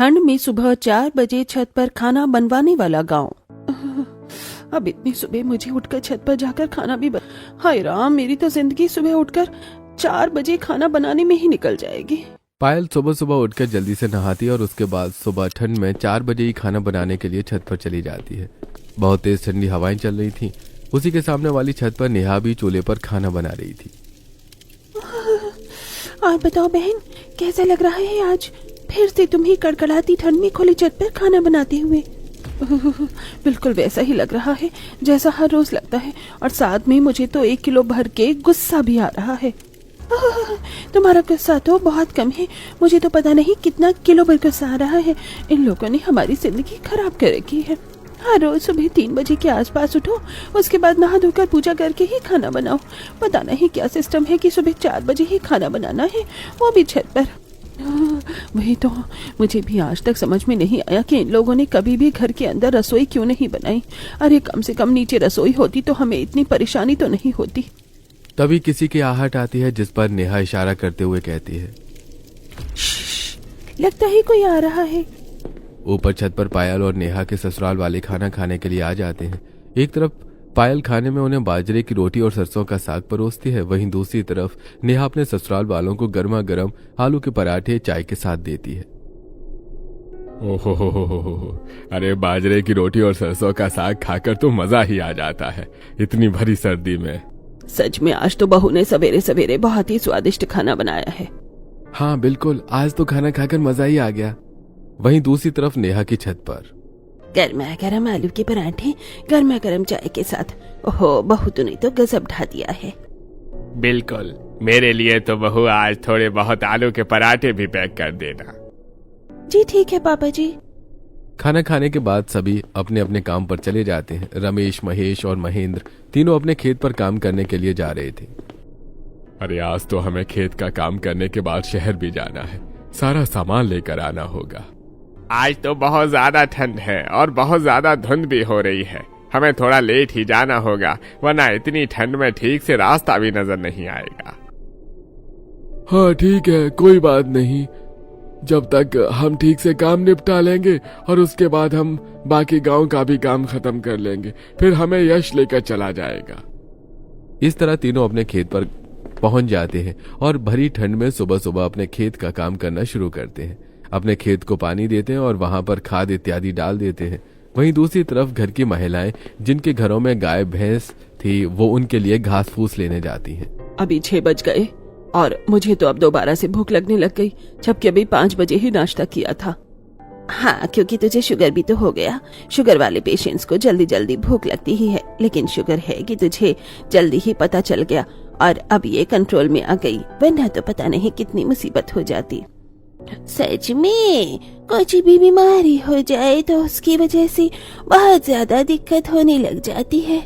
ठंड में सुबह 4 बजे छत पर खाना बनवाने वाला गांव। अब इतनी सुबह मुझे उठकर छत पर जाकर खाना भी हाय राम, मेरी तो जिंदगी सुबह उठकर 4 बजे खाना बनाने में ही निकल जाएगी। पायल सुबह सुबह उठकर जल्दी से नहाती है और उसके बाद सुबह ठंड में 4 बजे ही खाना बनाने के लिए छत पर चली जाती है। बहुत तेज ठंडी हवाएं चल रही थी। उसी के सामने वाली छत पर नेहा भी चूल्हे पर खाना बना रही थी। और बताओ बहन, कैसा लग रहा है आज फिर से तुम्हें कड़कड़ाती ठंड में खुली छत पर खाना बनाते हुए? बिल्कुल वैसा ही लग रहा है जैसा हर रोज लगता है, और साथ में मुझे तो 1 किलो भर के गुस्सा भी आ रहा है। तुम्हारा गुस्सा तो बहुत कम है, मुझे तो पता नहीं कितना किलो भर गुस्सा आ रहा है। इन लोगों ने हमारी जिंदगी खराब कर रखी है। हर रोज सुबह 3 बजे के आसपास उठो, उसके बाद नहा धोकर पूजा करके ही खाना बनाओ। पता नहीं क्या सिस्टम है कि सुबह 4 बजे ही खाना बनाना है, वो भी छत पर। वही तो मुझे भी आज तक समझ में नहीं आया कि इन लोगों ने कभी भी घर के अंदर रसोई क्यों नहीं बनाई। अरे कम से कम नीचे रसोई होती तो हमें इतनी परेशानी तो नहीं होती। तभी किसी की आहट आती है जिस पर नेहा इशारा करते हुए कहती है, लगता है कोई आ रहा है। ऊपर छत पर पायल और नेहा के ससुराल वाले खाना खाने के लिए आ जाते हैं। एक तरफ पायल खाने में उन्हें बाजरे की रोटी और सरसों का साग परोसती है, वहीं दूसरी तरफ नेहा अपने ससुराल वालों को गर्मा गर्म आलू के पराठे चाय के साथ देती है। ओहो, अरे बाजरे की रोटी और सरसों का साग खाकर तो मजा ही आ जाता है इतनी भरी सर्दी में। सच में आज तो बहू ने सवेरे सवेरे बहुत ही स्वादिष्ट खाना बनाया है। हाँ बिल्कुल, आज तो खाना खाकर मजा ही आ गया। वहीं दूसरी तरफ नेहा की छत पर गर्मा गर्म आलू के पराठे गर्मा गर्म चाय के साथ। ओहो, बहू तूने तो गजब ढा दिया है। बिल्कुल, मेरे लिए तो बहू आज थोड़े बहुत आलू के पराठे भी पैक कर देना। जी ठीक है पापा जी। खाना खाने के बाद सभी अपने अपने काम पर चले जाते हैं। रमेश, महेश और महेंद्र तीनों अपने खेत पर काम करने के लिए जा रहे थे। अरे आज तो हमें खेत का काम करने के बाद शहर भी जाना है, सारा सामान लेकर आना होगा। आज तो बहुत ज्यादा ठंड है और बहुत ज्यादा धुंध भी हो रही है, हमें थोड़ा लेट ही जाना होगा, वरना इतनी ठंड में ठीक से रास्ता भी नजर नहीं आएगा। हाँ ठीक है, कोई बात नहीं, जब तक हम ठीक से काम निपटा लेंगे और उसके बाद हम बाकी गांव का भी काम खत्म कर लेंगे, फिर हमें यश लेकर चला जाएगा। इस तरह तीनों अपने खेत पर पहुंच जाते हैं और भरी ठंड में सुबह सुबह अपने खेत का काम करना शुरू करते हैं। अपने खेत को पानी देते हैं और वहां पर खाद इत्यादि डाल देते हैं। वहीं दूसरी तरफ घर की महिलाएं जिनके घरों में गाय भैंस थी, वो उनके लिए घास फूस लेने जाती हैं। अभी 6 बज गए और मुझे तो अब दोबारा से भूख लगने लग गई, जबकि अभी 5 बजे ही नाश्ता किया था। हाँ, क्योंकि तुझे शुगर भी तो हो गया। शुगर वाले पेशेंट्स को जल्दी जल्दी भूख लगती ही है, लेकिन शुगर है कि तुझे जल्दी ही पता चल गया और अब ये कंट्रोल में आ गई, वरना तो पता नहीं कितनी मुसीबत हो जाती। सच में कुछ भी बीमारी हो जाए तो उसकी वजह से बहुत ज्यादा दिक्कत होने लग जाती है।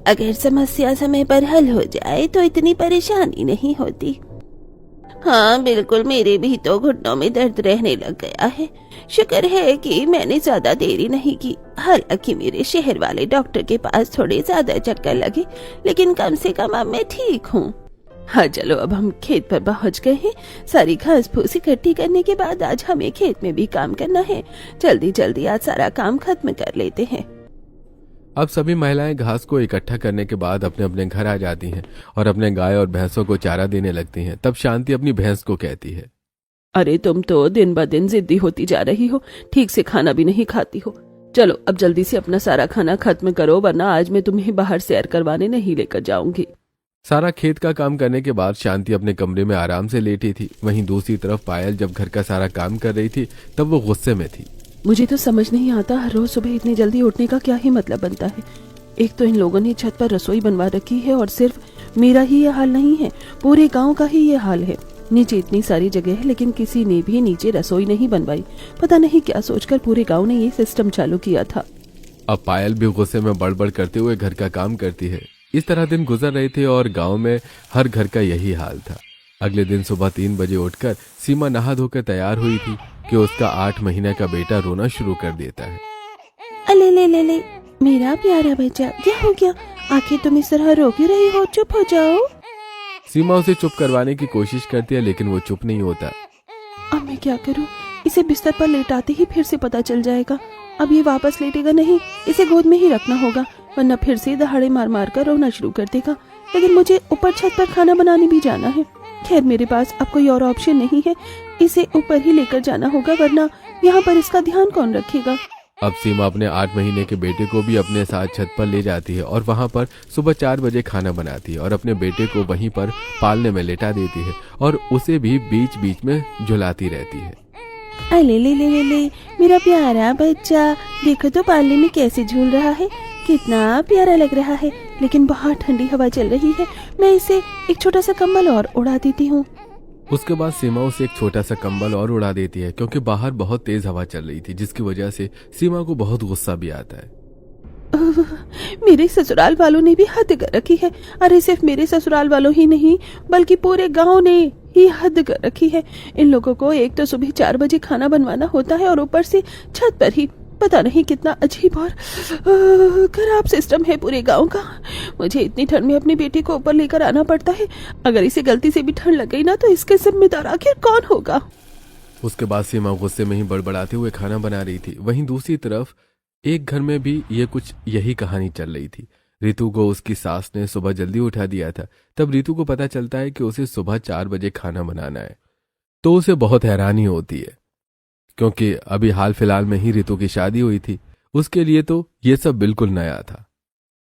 अगर समस्या समय पर हल हो जाए तो इतनी परेशानी नहीं होती। हाँ बिल्कुल, मेरे भी तो घुटनों में दर्द रहने लग गया है। शुक्र है कि मैंने ज्यादा देरी नहीं की। हालांकि मेरे शहर वाले डॉक्टर के पास थोड़े ज्यादा चक्कर लगे, लेकिन कम से कम अब मैं ठीक हूँ। हाँ चलो, अब हम खेत पर पहुँच गए हैं। सारी घास फूस इकट्ठी करने के बाद आज हमें खेत में भी काम करना है। जल्दी जल्दी आज सारा काम खत्म कर लेते हैं। अब सभी महिलाएं घास को इकट्ठा करने के बाद अपने अपने घर आ जाती हैं और अपने गाय और भैंसों को चारा देने लगती हैं। तब शांति अपनी भैंस को कहती है, अरे तुम तो दिन ब दिन जिद्दी होती जा रही हो, ठीक से खाना भी नहीं खाती हो। चलो अब जल्दी से अपना सारा खाना खत्म करो, वरना आज मैं तुम्हें बाहर सैर करवाने नहीं लेकर जाऊंगी। सारा खेत का काम करने के बाद शांति अपने कमरे में आराम से लेटी थी। वहीं दूसरी तरफ पायल जब घर का सारा काम कर रही थी तब वो गुस्से में थी। मुझे तो समझ नहीं आता हर रोज सुबह इतनी जल्दी उठने का क्या ही मतलब बनता है। एक तो इन लोगों ने छत पर रसोई बनवा रखी है और सिर्फ मेरा ही ये हाल नहीं है, पूरे गांव का ही ये हाल है। नीचे इतनी सारी जगह है लेकिन किसी ने भी नीचे रसोई नहीं बनवाई। पता नहीं क्या सोचकर पूरे गांव ने ये सिस्टम चालू किया था। अब पायल भी गुस्से में बड़बड़ करते हुए घर का काम करती है। इस तरह दिन गुजर रहे थे और गांव में हर घर का यही हाल था। अगले दिन सुबह 3 बजे उठकर सीमा नहा धोकर तैयार हुई थी कि उसका 8 महीने का बेटा रोना शुरू कर देता है। अले ले ले ले, मेरा प्यारा बच्चा, क्या हो गया? आखिर तुम इस तरह रो क्यों रही हो? चुप हो जाओ। सीमा उसे चुप करवाने की कोशिश करती है लेकिन वो चुप नहीं होता। अब मैं क्या करूं? इसे बिस्तर पर लेटाते ही फिर से पता चल जाएगा। अब ये वापस लेटेगा नहीं, इसे गोद में ही रखना होगा, वरना फिर से दहाड़े मार मार कर रोना शुरू कर देगा। लेकिन मुझे ऊपर छत पर खाना बनाने भी जाना है। खैर मेरे पास अब कोई और ऑप्शन नहीं है, इसे ऊपर ही लेकर जाना होगा, वरना यहाँ पर इसका ध्यान कौन रखेगा। अब सीमा अपने 8 महीने के बेटे को भी अपने साथ छत पर ले जाती है और वहां पर सुबह 4 बजे खाना बनाती है और अपने बेटे को वहीं पर पालने में लेटा देती है और उसे भी बीच बीच में झुलाती रहती है। अले ले ले ले ले मेरा प्यारा बच्चा, देखो तो पालने में कैसे झूल रहा है, कितना प्यारा लग रहा है। लेकिन बहुत ठंडी हवा चल रही है, मैं इसे एक छोटा सा कंबल और उड़ा देती हूँ। उसके बाद सीमा उसे एक छोटा सा कंबल और उड़ा देती है क्योंकि बाहर बहुत तेज हवा चल रही थी, जिसकी वजह से सीमा को बहुत गुस्सा भी आता है। मेरे ससुराल वालों ने भी हद कर रखी है। अरे सिर्फ मेरे ससुराल वालों ही नहीं, बल्कि पूरे गांव ने ही हद कर रखी है। इन लोगों को एक तो सुबह 4 बजे खाना बनवाना होता है और ऊपर से छत पर ही। पता नहीं कितना अजीब और खराब सिस्टम है पूरे गांव का। मुझे इतनी ठंड में अपने बेटे को ऊपर लेकर आना पड़ता है। अगर इसे गलती से भी ठंड लग गई ना, तो इसके जिम्मेदार आखिर कौन होगा। उसके बाद सीमा गुस्से में ही बड़बड़ाते हुए खाना बना रही थी। वहीं दूसरी तरफ एक घर में भी ये कुछ यही कहानी चल रही थी। रितु को उसकी सास ने सुबह जल्दी उठा दिया था। तब रितु को पता चलता है कि उसे सुबह 4 बजे खाना बनाना है, तो उसे बहुत हैरानी होती है क्योंकि अभी हाल फिलहाल में ही रितु की शादी हुई थी। उसके लिए तो ये सब बिल्कुल नया था।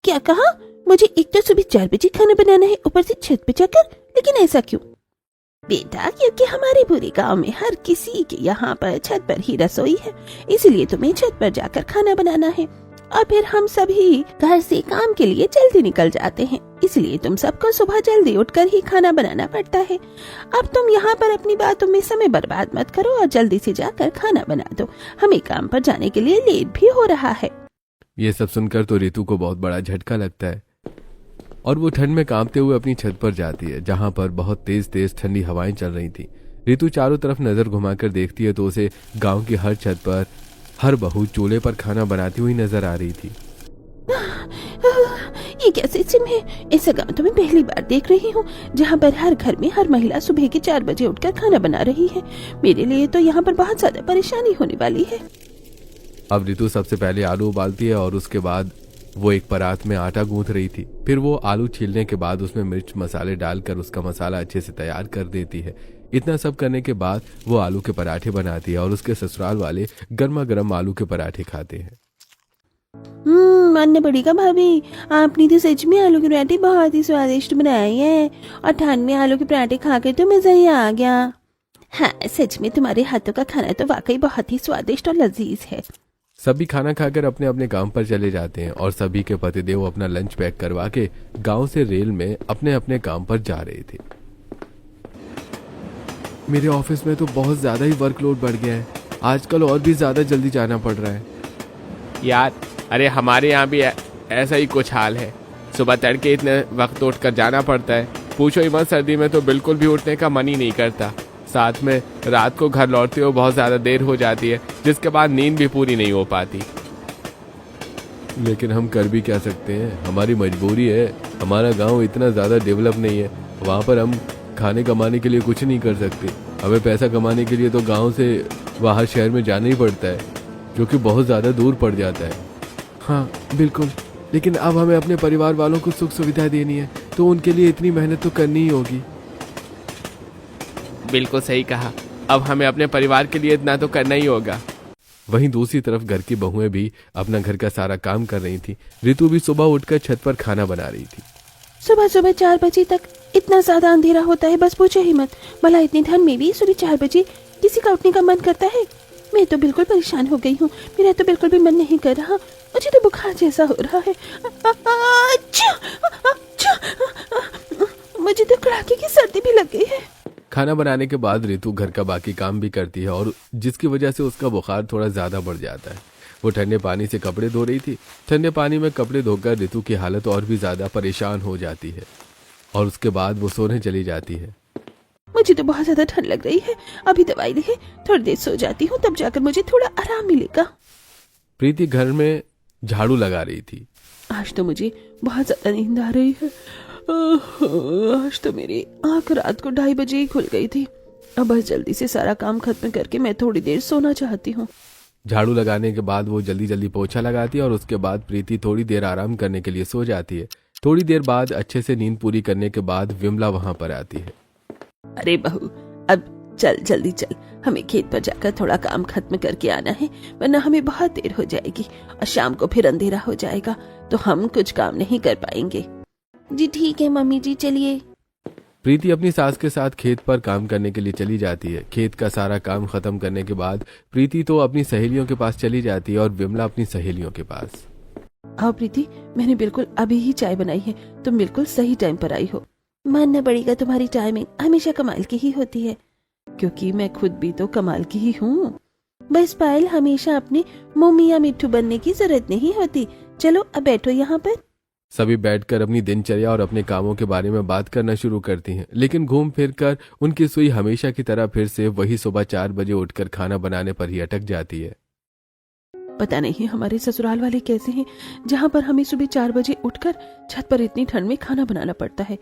क्या कहा? मुझे एक तो सुबह 4 बजे खाना बनाना है, ऊपर से छत पे जाकर? लेकिन ऐसा क्यों? बेटा, क्योंकि हमारे पूरे गांव में हर किसी के यहाँ पर छत पर ही रसोई है, इसलिए तुम्हें छत पर जाकर खाना बनाना है। और फिर हम सभी घर से काम के लिए जल्दी निकल जाते हैं, इसलिए तुम सबको सुबह जल्दी उठकर ही खाना बनाना पड़ता है। अब तुम यहाँ पर अपनी बातों में समय बर्बाद मत करो और जल्दी से जाकर खाना बना दो। हमें काम पर जाने के लिए लेट भी हो रहा है। ये सब सुनकर तो रितु को बहुत बड़ा झटका लगता है और वो ठंड में कांपते हुए अपनी छत पर जाती है, जहां पर बहुत तेज तेज ठंडी हवाएं चल रही थी। रितु चारों तरफ नजर घुमाकर देखती है तो उसे गांव की हर छत पर हर बहू चूल्हे पर खाना बनाती हुई नजर आ रही थी। ये क्या सिस्टम है? ऐसा गांव तो मैं पहली बार देख रही हूँ, जहाँ पर हर घर में हर महिला सुबह के 4 बजे उठकर खाना बना रही है। मेरे लिए तो यहाँ पर बहुत ज्यादा परेशानी होने वाली है। अब रितु सबसे पहले आलू उबालती है और उसके बाद वो एक परात में आटा गूंथ रही थी। फिर वो आलू छीलने के बाद उसमें मिर्च मसाले डालकर उसका मसाला अच्छे से तैयार कर देती है। इतना सब करने के बाद वो आलू के पराठे बनाती है और उसके ससुराल वाले गर्मा गर्म आलू के पराठे खाते हैं। मानना पड़ेगा भाभी, आपने तो सच में आलू के पराठे बहुत ही स्वादिष्ट बनाए हैं और ठंड में आलू के पराठे खाकर तो मजा ही आ गया। हाँ, सच में तुम्हारे हाथों का खाना तो वाकई बहुत ही स्वादिष्ट और लजीज है। सभी खाना खाकर अपने अपने काम पर चले जाते हैं और सभी के पतिदेव अपना लंच पैक करवा के गांव से रेल में अपने अपने काम पर जा रहे थे। मेरे ऑफिस में तो बहुत ज्यादा ही वर्कलोड बढ़ गया है, आजकल और भी ज्यादा जल्दी जाना पड़ रहा है। यार, अरे हमारे यहाँ भी ऐसा ही कुछ हाल है। सुबह तड़के इतने वक्त उठ कर जाना पड़ता है, पूछो ही मत। सर्दी में तो बिल्कुल भी उठने का मन ही नहीं करता। साथ में रात को घर लौटते हुए बहुत ज़्यादा देर हो जाती है, जिसके बाद नींद भी पूरी नहीं हो पाती। लेकिन हम कर भी क्या सकते हैं, हमारी मजबूरी है। हमारा गांव इतना ज़्यादा डेवलप नहीं है, वहाँ पर हम खाने कमाने के लिए कुछ नहीं कर सकते। हमें पैसा कमाने के लिए तो गांव से बाहर शहर में जाना ही पड़ता है, जो कि बहुत ज़्यादा दूर पड़ जाता है। हाँ बिल्कुल, लेकिन अब हमें अपने परिवार वालों को सुख सुविधा देनी है, तो उनके लिए इतनी मेहनत तो करनी ही होगी। बिल्कुल सही कहा, अब हमें अपने परिवार के लिए इतना तो करना ही होगा। वहीं दूसरी तरफ घर की बहुएं भी अपना घर का सारा काम कर रही थी। रितु भी सुबह उठकर छत पर खाना बना रही थी। सुबह सुबह 4 बजे तक इतना ज्यादा अंधेरा होता है, बस पूछो ही मत। भला इतनी ठंड में भी सुबह 4 बजे किसी का उठने का मन करता है? मैं तो बिल्कुल परेशान हो गई हूँ, मेरा तो बिल्कुल भी मन नहीं कर रहा। मुझे तो बुखार जैसा हो रहा है। मुझे तो कड़ाके की सर्दी भी लग गई है। खाना बनाने के बाद रितु घर का बाकी काम भी करती है और जिसकी वजह से उसका बुखार थोड़ा ज्यादा बढ़ जाता है। वो ठंडे पानी से कपड़े धो रही थी। ठंडे पानी में कपड़े धोकर रितु की हालत और भी ज्यादा परेशान हो जाती है और उसके बाद वो सोने चली जाती है। मुझे तो बहुत ज्यादा ठंड लग रही है, अभी दवाई ले थोड़ी देर सो जाती हूँ, तब जाकर मुझे थोड़ा आराम मिलेगा। प्रीति घर में झाड़ू लगा रही थी। आज तो मुझे बहुत ज्यादा नींद आ रही है। आज तो मेरी आंख रात को 2:30 बजे ही खुल गई थी। अब बस जल्दी से सारा काम खत्म करके मैं थोड़ी देर सोना चाहती हूँ। झाड़ू लगाने के बाद वो जल्दी जल्दी पोछा लगाती है और उसके बाद प्रीति थोड़ी देर आराम करने के लिए सो जाती है। थोड़ी देर बाद अच्छे से नींद पूरी करने के बाद विमला वहां पर आती है। अरे बहू, अब चल जल्दी चल, हमें खेत पर जाकर थोड़ा काम खत्म करके आना है, वरना हमें बहुत देर हो जाएगी और शाम को फिर अंधेरा हो जाएगा तो हम कुछ काम नहीं कर पाएंगे। जी ठीक है मम्मी जी, चलिए। प्रीति अपनी सास के साथ खेत पर काम करने के लिए चली जाती है। खेत का सारा काम खत्म करने के बाद प्रीति तो अपनी सहेलियों के पास चली जाती है और विमला अपनी सहेलियों के पास। आओ प्रीति, मैंने बिल्कुल अभी ही चाय बनाई है, तुम बिल्कुल सही टाइम पर आई हो। मानना पड़ेगा, तुम्हारी टाइमिंग हमेशा कमाल की ही होती है, क्योंकि मैं खुद भी तो कमाल की ही हूँ। बस पायल, हमेशा अपने मोमी या मिट्टू बनने की जरूरत नहीं होती। चलो अब बैठो यहाँ पर। सभी बैठकर अपनी दिनचर्या और अपने कामों के बारे में बात करना शुरू करती हैं, लेकिन घूम फिर कर उनकी सुई हमेशा की तरह फिर से वही सुबह 4 बजे उठकर खाना बनाने पर ही अटक जाती है। पता नहीं हमारे ससुराल वाले कैसे हैं, जहाँ पर हमें सुबह 4 बजे उठकर छत पर इतनी ठंड में खाना बनाना पड़ता है।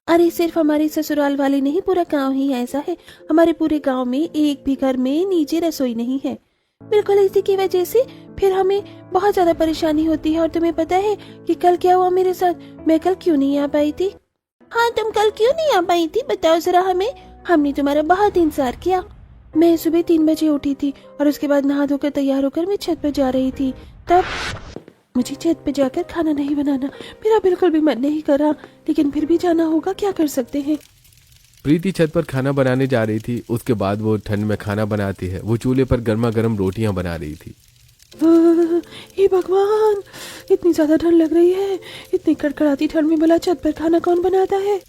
अरे सिर्फ हमारे ससुराल वाले नहीं, पूरा गांव ही ऐसा है। हमारे पूरे गांव में एक भी घर में नीचे रसोई नहीं है। बिल्कुल इसी की वजह से फिर हमें बहुत ज्यादा परेशानी होती है। और तुम्हें पता है कि कल क्या हुआ मेरे साथ? मैं कल क्यों नहीं आ पाई थी? हाँ, तुम कल क्यों नहीं आ पाई थी, बताओ जरा हमें। हमने तुम्हारा बहुत इंतजार किया। मैं सुबह 3 बजे उठी थी और उसके बाद नहा धोकर तैयार होकर मैं छत पर जा रही थी। तब मुझे छत पे जाकर खाना नहीं बनाना, मेरा बिल्कुल भी मन नहीं कर रहा, लेकिन फिर भी जाना होगा, क्या कर सकते हैं। प्रीति छत पर खाना बनाने जा रही थी। उसके बाद वो ठंड में खाना बनाती है। वो चूल्हे पर गर्मा गर्म रोटियां बना रही थी। हे भगवान, इतनी ज्यादा ठंड लग रही है। इतनी कड़कड़ाती ठंड में भला छत पर खाना कौन बनाता है?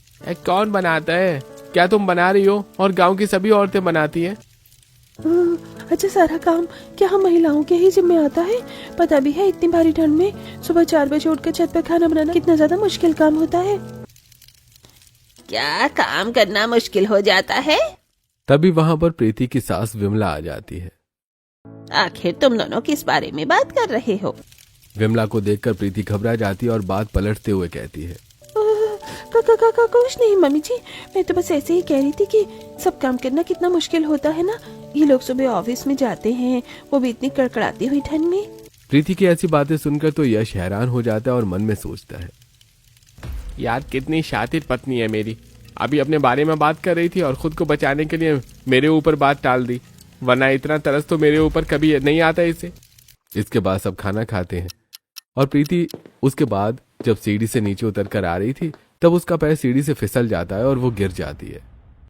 कौन बनाता है? क्या तुम बना रही हो और गांव की सभी औरतें बनाती हैं? अच्छा, सारा काम क्या हम महिलाओं के ही जिम्मे आता है? पता भी है इतनी भारी ठंड में सुबह 4 बजे उठकर छत पर खाना बनाना कितना ज्यादा मुश्किल काम होता है। क्या काम करना मुश्किल हो जाता है? तभी वहां पर प्रीति की सास विमला आ जाती है। आखिर तुम दोनों किस बारे में बात कर रहे हो? विमला को देखकर प्रीति घबरा जाती है और बात पलटते हुए कहती है, कुछ नहीं मम्मी जी, मैं तो बस ऐसे ही कह रही थी कि सब काम करना कितना मुश्किल होता है ना। ये लोग सुबह ऑफिस में जाते हैं, वो भी इतनी कड़कड़ाती हुई ठंड में। प्रीति की ऐसी बातें सुनकर तो यश हैरान हो जाता है और मन में सोचता है, यार कितनी शातिर पत्नी है मेरी। अभी अपने बारे में बात कर रही थी और खुद को बचाने के लिए मेरे ऊपर बात टाल दी, वरना इतना तरस तो मेरे ऊपर कभी नहीं आता इसे। इसके बाद सब खाना खाते हैं और प्रीति उसके बाद जब सीढ़ी से नीचे उतर कर आ रही थी तब उसका पैर सीढ़ी से फिसल जाता है और वो गिर जाती है।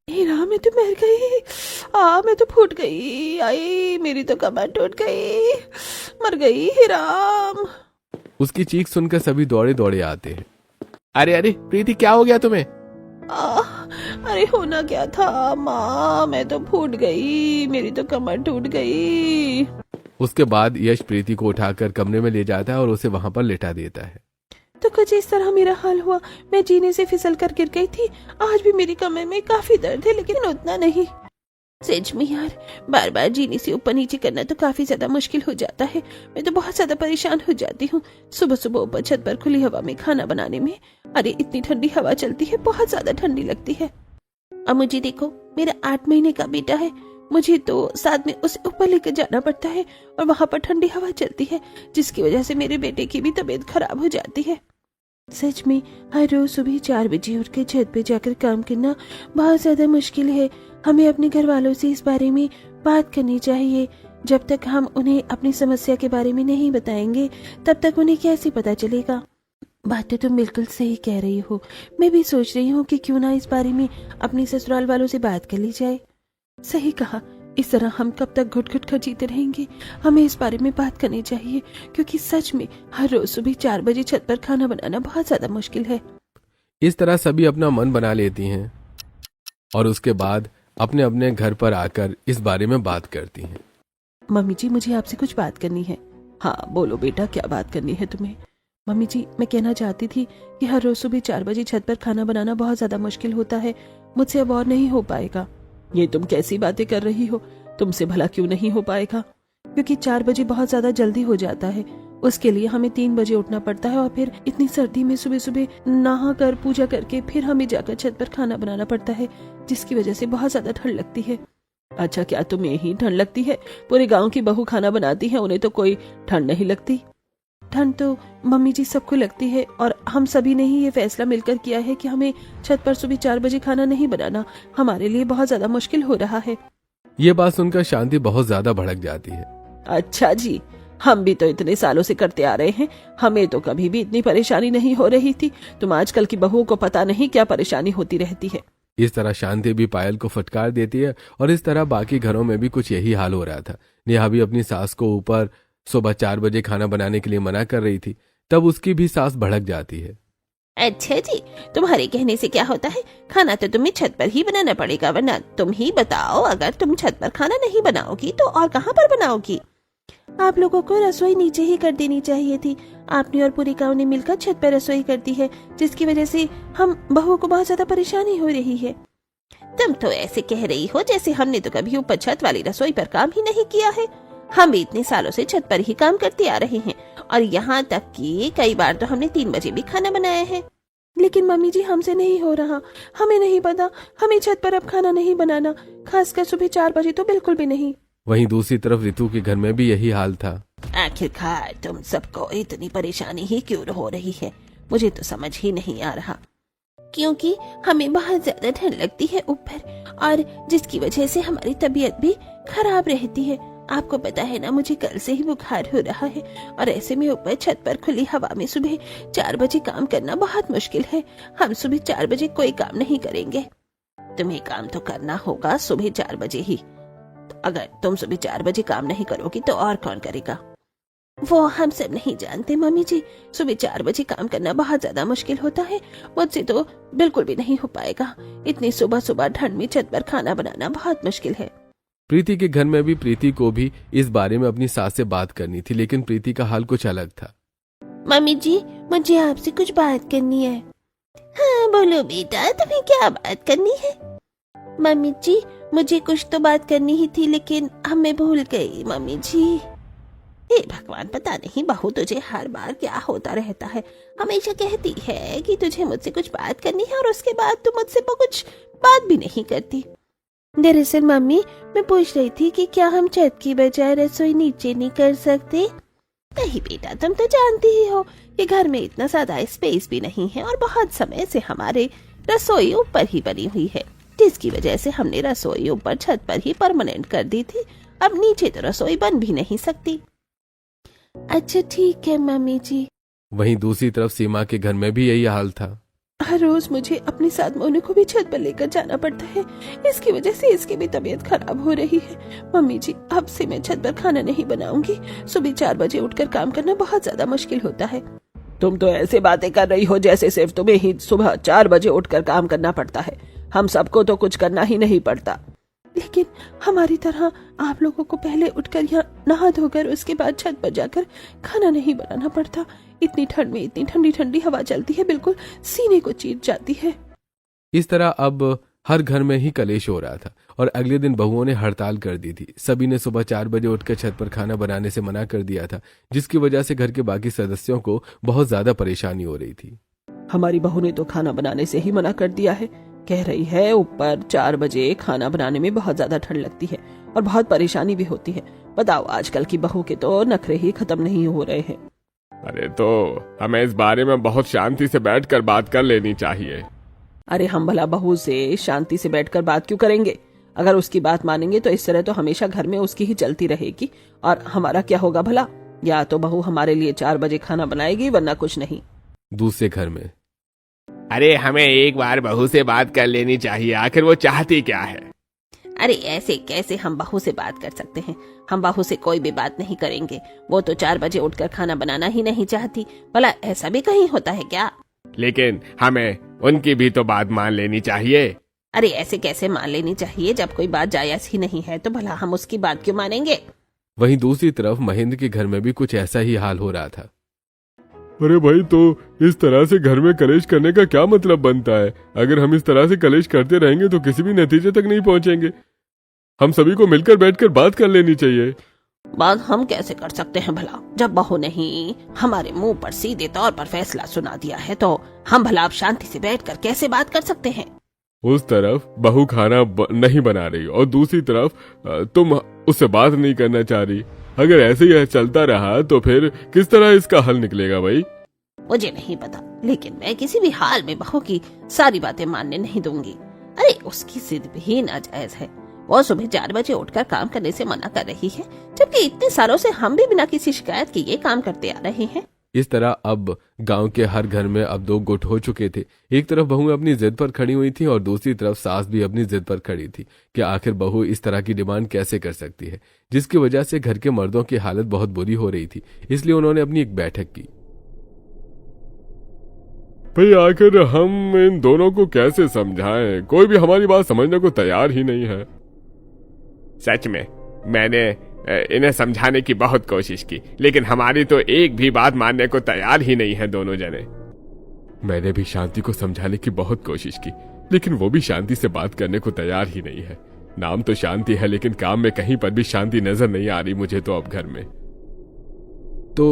हीरा, मैं तो मर गई। मैं तो फूट गई। आई, मेरी तो कमर टूट गई, मर गई हीराम। उसकी चीख सुनकर सभी दौड़े दौड़े आते हैं। अरे अरे प्रीति, क्या हो गया तुम्हें? अरे होना क्या था माँ, मैं तो फूट गई, मेरी तो कमर टूट गई। उसके बाद यश प्रीति को उठाकर कमरे में ले जाता है और उसे वहां पर लेटा देता है। तो कुछ इस तरह मेरा हाल हुआ। मैं जीने से फिसल कर गिर गई थी। आज भी मेरी कमर में काफी दर्द है, लेकिन उतना नहीं। सच में यार, बार बार जीने से ऊपर नीचे करना तो काफी ज्यादा मुश्किल हो जाता है। मैं तो बहुत ज्यादा परेशान हो जाती हूँ सुबह सुबह ऊपर छत पर खुली हवा में खाना बनाने में। अरे इतनी ठंडी हवा चलती है, बहुत ज्यादा ठंडी लगती है। अब मुझे देखो, मेरा 8 महीने का बेटा है, मुझे तो साथ में उसे ऊपर लेकर जाना पड़ता है और वहां पर ठंडी हवा चलती है, जिसकी वजह से मेरे बेटे की भी तबीयत खराब हो जाती है। सच में हर रोज सुबह 4 बजे उठकर छत पे जाकर काम करना बहुत ज्यादा मुश्किल है। हमें अपने घर वालों से इस बारे में बात करनी चाहिए। जब तक हम उन्हें अपनी समस्या के बारे में नहीं बताएंगे तब तक उन्हें कैसे पता चलेगा। बात तो तुम बिल्कुल सही कह रही हो। मैं भी सोच रही हूँ कि क्यों ना इस बारे में अपने ससुराल वालों से बात कर ली जाए। सही कहा, इस तरह हम कब तक घुट घुट कर जीते रहेंगे। हमें इस बारे में बात करनी चाहिए, क्योंकि सच में हर रोज सुबह 4 बजे छत पर खाना बनाना बहुत ज्यादा मुश्किल है। इस तरह सभी अपना मन बना लेती हैं और उसके बाद अपने अपने घर पर आकर इस बारे में बात करती हैं। मम्मी जी, मुझे आपसे कुछ बात करनी है। हाँ बोलो बेटा, क्या बात करनी है तुम्हें? मम्मी जी, मैं कहना चाहती थी कि हर रोज सुबह 4 बजे छत पर खाना बनाना बहुत ज्यादा मुश्किल होता है। मुझसे अब और नहीं हो पाएगा। ये तुम कैसी बातें कर रही हो? तुमसे भला क्यों नहीं हो पाएगा? क्योंकि 4 बजे बहुत ज्यादा जल्दी हो जाता है। उसके लिए हमें 3 बजे उठना पड़ता है और फिर इतनी सर्दी में सुबह सुबह नहा कर पूजा करके फिर हमें जाकर छत पर खाना बनाना पड़ता है, जिसकी वजह से बहुत ज्यादा ठंड लगती है। अच्छा, क्या तुम्हें ही ठंड लगती है? पूरे गांव की बहू खाना बनाती है, उन्हें तो कोई ठंड नहीं लगती। ठंड तो मम्मी जी सबको लगती है और हम सभी ने ही ये फैसला मिलकर किया है कि हमें छत पर सुबह 4 बजे खाना नहीं बनाना। हमारे लिए बहुत ज्यादा मुश्किल हो रहा है। ये बात सुनकर शांति बहुत ज्यादा भड़क जाती है। अच्छा जी, हम भी तो इतने सालों से करते आ रहे हैं, हमें तो कभी भी इतनी परेशानी नहीं हो रही थी। तुम आजकल की बहुओं को पता नहीं क्या परेशानी होती रहती है। इस तरह शांति भी पायल को फटकार देती है और इस तरह बाकी घरों में भी कुछ यही हाल हो रहा था। नेहा भी अपनी सास को ऊपर सुबह 4 बजे खाना बनाने के लिए मना कर रही थी, तब उसकी भी सास भड़क जाती है। अच्छा जी, तुम्हारे कहने से क्या होता है? खाना तो तुम्हें छत पर ही बनाना पड़ेगा, वरना तुम ही बताओ, अगर तुम छत पर खाना नहीं बनाओगी तो और कहाँ पर बनाओगी? आप लोगों को रसोई नीचे ही कर देनी चाहिए थी। आपने और पूरी गांव ने मिलकर छत पर रसोई कर दी है, जिसकी वजह से हम बहू को बहुत ज्यादा परेशानी हो रही है। तुम तो ऐसे कह रही हो जैसे हमने तो कभी ऊपर छत वाली रसोई पर काम ही नहीं किया है। हम भी इतने सालों से छत पर ही काम करते आ रहे हैं और यहाँ तक कि कई बार तो हमने 3 बजे भी खाना बनाया है। लेकिन मम्मी जी, हमसे नहीं हो रहा। हमें नहीं पता, हमें छत पर अब खाना नहीं बनाना, खासकर सुबह 4 बजे तो बिल्कुल भी नहीं। वहीं दूसरी तरफ रितु के घर में भी यही हाल था। आखिरकार तुम सबको इतनी परेशानी ही क्यों हो रही है, मुझे तो समझ ही नहीं आ रहा। क्योंकि हमें बहुत ज्यादा ठंड लगती है ऊपर, और जिसकी वजह से हमारी तबीयत भी खराब रहती है। आपको पता है ना, मुझे कल से ही बुखार हो रहा है और ऐसे में ऊपर छत पर खुली हवा में सुबह 4 बजे काम करना बहुत मुश्किल है। हम सुबह 4 बजे कोई काम नहीं करेंगे। तुम्हें काम तो करना होगा सुबह 4 बजे ही। तो अगर तुम सुबह 4 बजे काम नहीं करोगी तो और कौन करेगा? वो हम सब नहीं जानते मम्मी जी। सुबह 4 बजे काम करना बहुत ज्यादा मुश्किल होता है, मुझसे तो बिल्कुल भी नहीं हो पाएगा। इतनी सुबह सुबह ठंड में छत पर खाना बनाना बहुत मुश्किल है। प्रीति के घर में भी प्रीति को भी इस बारे में अपनी सास से बात करनी थी, लेकिन प्रीति का हाल कुछ अलग था। मम्मी जी, मुझे आपसे कुछ बात करनी है। हाँ बोलो बेटा, तुम्हें क्या बात करनी है? मम्मी जी, मुझे कुछ तो बात करनी ही थी, लेकिन अब मैं भूल गई मम्मी जी। हे भगवान, पता नहीं बहू तुझे हर बार क्या होता रहता है। हमेशा कहती है कि तुझे मुझसे कुछ बात करनी है और उसके बाद तू मुझसे कुछ बात भी नहीं करती। दरअसल मम्मी, मैं पूछ रही थी कि क्या हम छत की बजाय रसोई नीचे नहीं कर सकते? नहीं बेटा, तुम तो जानती ही हो कि घर में इतना ज्यादा स्पेस भी नहीं है और बहुत समय से हमारे रसोई ऊपर ही बनी हुई है, जिसकी वजह से हमने रसोई ऊपर छत पर ही परमानेंट कर दी थी। अब नीचे तो रसोई बन भी नहीं सकती। अच्छा ठीक है मम्मी जी। वहीं दूसरी तरफ सीमा के घर में भी यही हाल था। हर रोज मुझे अपने साथ मोनू को भी छत पर लेकर जाना पड़ता है, इसकी वजह से इसकी भी तबीयत खराब हो रही है। मम्मी जी, अब से मैं छत पर खाना नहीं बनाऊंगी। सुबह 4 बजे उठकर काम करना बहुत ज्यादा मुश्किल होता है। तुम तो ऐसे बातें कर रही हो जैसे सिर्फ तुम्हें ही सुबह 4 बजे उठकर काम करना पड़ता है। हम सबको तो कुछ करना ही नहीं पड़ता। लेकिन हमारी तरह आप लोगों को पहले उठकर यहाँ नहा धोकर उसके बाद छत पर जाकर खाना नहीं बनाना पड़ता। इतनी ठंड में इतनी ठंडी ठंडी हवा चलती है, बिल्कुल सीने को चीर जाती है। इस तरह अब हर घर में ही कलेश हो रहा था और अगले दिन बहुओं ने हड़ताल कर दी थी। सभी ने सुबह 4 बजे उठकर छत पर खाना बनाने से मना कर दिया था, जिसकी वजह से घर के बाकी सदस्यों को बहुत ज्यादा परेशानी हो रही थी। हमारी बहू ने तो खाना बनाने से ही मना कर दिया है। कह रही है ऊपर 4 बजे खाना बनाने में बहुत ज्यादा ठंड लगती है और बहुत परेशानी भी होती है। बताओ, आजकल की बहू के तो नखरे ही खत्म नहीं हो रहे हैं। अरे तो हमें इस बारे में बहुत शांति से बैठकर बात कर लेनी चाहिए। अरे हम भला बहू से शांति से बैठकर बात क्यों करेंगे? अगर उसकी बात मानेंगे तो इस तरह तो हमेशा घर में उसकी ही चलती रहेगी और हमारा क्या होगा भला? या तो बहू हमारे लिए 4 बजे खाना बनाएगी, वरना कुछ नहीं। दूसरे घर में, अरे हमें एक बार बहू से बात कर लेनी चाहिए, आखिर वो चाहती क्या है? अरे ऐसे कैसे हम बहू से बात कर सकते हैं? हम बहू से कोई भी बात नहीं करेंगे। वो तो 4 बजे उठकर खाना बनाना ही नहीं चाहती। भला ऐसा भी कहीं होता है क्या? लेकिन हमें उनकी भी तो बात मान लेनी चाहिए। अरे ऐसे कैसे मान लेनी चाहिए? जब कोई बात जायज ही नहीं है तो भला हम उसकी बात क्यों मानेंगे? वहीं दूसरी तरफ महेंद्र के घर में भी कुछ ऐसा ही हाल हो रहा था। अरे भाई, तो इस तरह से घर में कलेश करने का क्या मतलब बनता है? अगर हम इस तरह से कलेश करते रहेंगे तो किसी भी नतीजे तक नहीं पहुंचेंगे। हम सभी को मिलकर बैठकर बात कर लेनी चाहिए। बात हम कैसे कर सकते हैं भला? जब बहू ने ही हमारे मुंह पर सीधे तौर पर फैसला सुना दिया है तो हम भला अब शांति से बैठकर कैसे बात कर सकते हैं? उस तरफ बहू खाना नहीं बना रही और दूसरी तरफ तुम उससे बात नहीं करना चाह रही। अगर ऐसे ही चलता रहा तो फिर किस तरह इसका हल निकलेगा भाई? मुझे नहीं पता, लेकिन मैं किसी भी हाल में बहू की सारी बातें मानने नहीं दूंगी। अरे उसकी जिद भी नाजायज है। वो सुबह 4 बजे उठकर काम करने से मना कर रही है, जबकि इतने सालों से हम भी बिना किसी शिकायत के ये काम करते आ रहे हैं। इस तरह अब गांव के हर घर में अब 2 गुट हो चुके थे। एक तरफ बहू अपनी जिद पर खड़ी हुई थी और दूसरी तरफ सास भी अपनी जिद पर खड़ी थी कि आखिर बहू इस तरह की डिमांड कैसे कर सकती है, जिसकी वजह से घर के मर्दों की हालत बहुत बुरी हो रही थी। इसलिए उन्होंने अपनी एक बैठक की। भाई आखिर हम इन दोनों को कैसे समझाएं? कोई भी हमारी बात समझने को तैयार ही नहीं है। सच में मैंने इन्हें समझाने की बहुत कोशिश की, लेकिन हमारी तो एक भी बात मानने को तैयार ही नहीं है दोनों जने। मैंने भी शांति को समझाने की बहुत कोशिश की, लेकिन वो भी शांति से बात करने को तैयार ही नहीं है। नाम तो शांति है, लेकिन काम में कहीं पर भी शांति नजर नहीं आ रही मुझे तो अब घर में। तो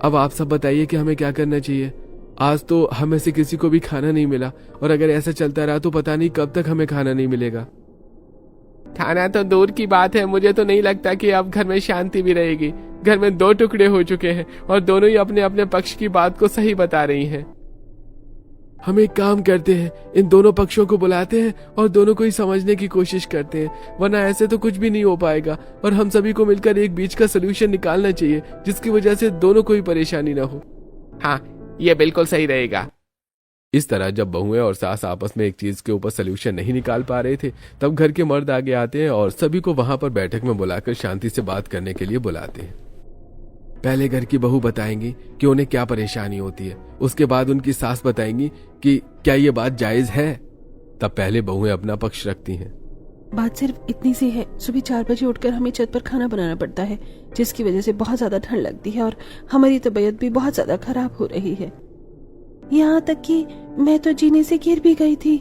अब आप सब बताइए कि हमें क्या करना चाहिए। आज तो हमें से किसी को भी खाना नहीं मिला और अगर ऐसा चलता रहा तो पता नहीं कब तक हमें खाना नहीं मिलेगा। खाना तो दूर की बात है, मुझे तो नहीं लगता कि अब घर में शांति भी रहेगी। घर में 2 टुकड़े हो चुके हैं और दोनों ही अपने अपने पक्ष की बात को सही बता रही हैं। हम एक काम करते हैं, इन दोनों पक्षों को बुलाते हैं और दोनों को ही समझने की कोशिश करते हैं, वरना ऐसे तो कुछ भी नहीं हो पाएगा। और हम सभी को मिलकर एक बीच का सलूशन निकालना चाहिए जिसकी वजह से दोनों को ही परेशानी ना हो। हाँ, ये बिल्कुल सही रहेगा। इस तरह जब बहुएं और सास आपस में एक चीज के ऊपर सलूशन नहीं निकाल पा रहे थे, तब घर के मर्द आगे आते हैं और सभी को वहां पर बैठक में बुलाकर शांति से बात करने के लिए बुलाते हैं। पहले घर की बहू बताएंगी कि उन्हें क्या परेशानी होती है, उसके बाद उनकी सास बताएंगी कि क्या ये बात जायज है। तब पहले बहुएं अपना पक्ष रखती हैं। बात सिर्फ इतनी सी है, सुबह 4 बजे उठकर हमें छत पर खाना बनाना पड़ता है, जिसकी वजह से बहुत ज्यादा ठंड लगती है और हमारी तबीयत भी बहुत ज्यादा खराब हो रही है। यहाँ तक कि मैं तो जीने से गिर भी गई थी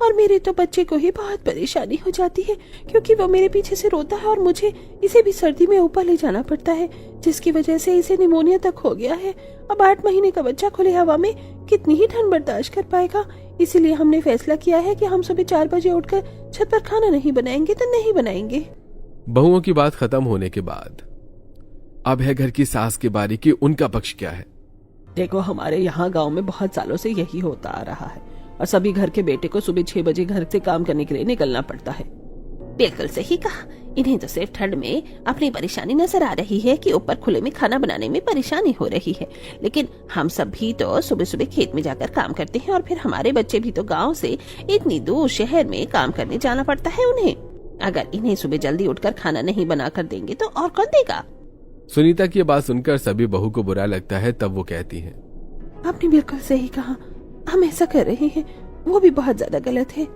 और मेरे तो बच्चे को ही बहुत परेशानी हो जाती है, क्योंकि वो मेरे पीछे से रोता है और मुझे इसे भी सर्दी में ऊपर ले जाना पड़ता है, जिसकी वजह से इसे निमोनिया तक हो गया है। अब 8 महीने का बच्चा खुले हवा में कितनी ही ठंड बर्दाश्त कर पाएगा। इसीलिए हमने फैसला किया है कि हम सुबह 4 बजे उठकर छत पर खाना नहीं बनाएंगे तो नहीं बनाएंगे। बहुओं की बात खत्म होने के बाद अब है घर की सास की बारी कि उनका पक्ष क्या है। देखो, हमारे यहाँ गांव में बहुत सालों से यही होता आ रहा है और सभी घर के बेटे को सुबह 6 बजे घर से काम करने के लिए निकलना पड़ता है। बिल्कुल सही कहा। इन्हें तो सिर्फ ठंड में अपनी परेशानी नजर आ रही है कि ऊपर खुले में खाना बनाने में परेशानी हो रही है, लेकिन हम सब भी तो सुबह सुबह खेत में जाकर काम करते हैं और फिर हमारे बच्चे भी तो गांव से इतनी दूर शहर में काम करने जाना पड़ता है उन्हें। अगर इन्हें सुबह जल्दी उठकर खाना नहीं बना कर देंगे तो और कौन देगा? सुनीता की बात सुनकर सभी बहू को बुरा लगता है। तब वो कहती हैं, आपने बिल्कुल सही कहा, हम ऐसा कर रहे हैं वो भी बहुत ज्यादा गलत है।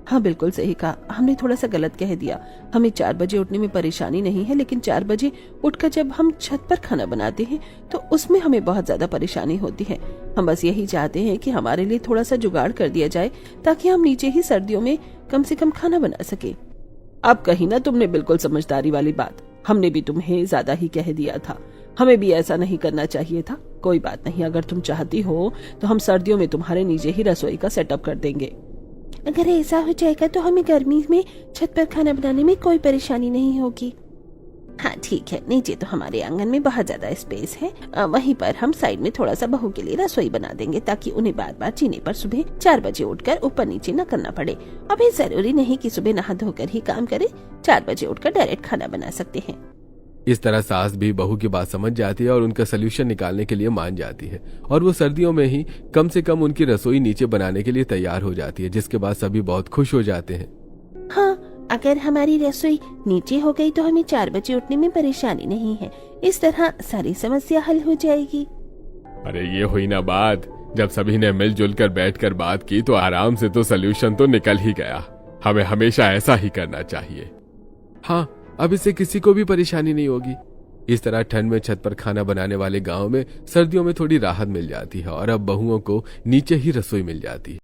हाँ, बिल्कुल सही कहा, हमने थोड़ा सा गलत कह दिया। हमें 4 बजे उठने में परेशानी नहीं है, लेकिन 4 बजे उठकर जब हम छत पर खाना बनाते हैं तो उसमें हमें बहुत ज्यादा परेशानी होती है। हम बस यही चाहते हैं कि हमारे लिए थोड़ा सा जुगाड़ कर दिया जाए ताकि हम नीचे ही सर्दियों में कम से कम खाना बना सके। अब कही ना तुमने बिल्कुल समझदारी वाली बात। हमने भी तुम्हें ज्यादा ही कह दिया था, हमें भी ऐसा नहीं करना चाहिए था। कोई बात नहीं, अगर तुम चाहती हो तो हम सर्दियों में तुम्हारे नीचे ही रसोई का सेटअप कर देंगे। अगर ऐसा हो जाएगा तो हमें गर्मी में छत पर खाना बनाने में कोई परेशानी नहीं होगी। हाँ ठीक है, नीचे तो हमारे आंगन में बहुत ज्यादा स्पेस है, वहीं पर हम साइड में थोड़ा सा बहू के लिए रसोई बना देंगे ताकि उन्हें बार बार जीने पर सुबह 4 बजे उठकर ऊपर नीचे न करना पड़े। अभी जरूरी नहीं कि सुबह नहा धोकर ही काम करे, 4 बजे उठकर डायरेक्ट खाना बना सकते हैं। इस तरह सास भी बहू की बात समझ जाती है और उनका सलूशन निकालने के लिए मान जाती है और वो सर्दियों में ही कम से कम उनकी रसोई नीचे बनाने के लिए तैयार हो जाती है, जिसके बाद सभी बहुत खुश हो जाते हैं। हाँ, अगर हमारी रसोई नीचे हो गई तो हमें 4 बजे उठने में परेशानी नहीं है। इस तरह सारी समस्या हल हो जाएगी। अरे ये हुई ना बात, जब सभी ने मिलजुल कर बैठकर बात की तो आराम से तो सलूशन तो निकल ही गया। हमें हमेशा ऐसा ही करना चाहिए। हाँ, अब इससे किसी को भी परेशानी नहीं होगी। इस तरह ठंड में छत पर खाना बनाने वाले गांव में सर्दियों में थोड़ी राहत मिल जाती है और अब बहुओं को नीचे ही रसोई मिल जाती है।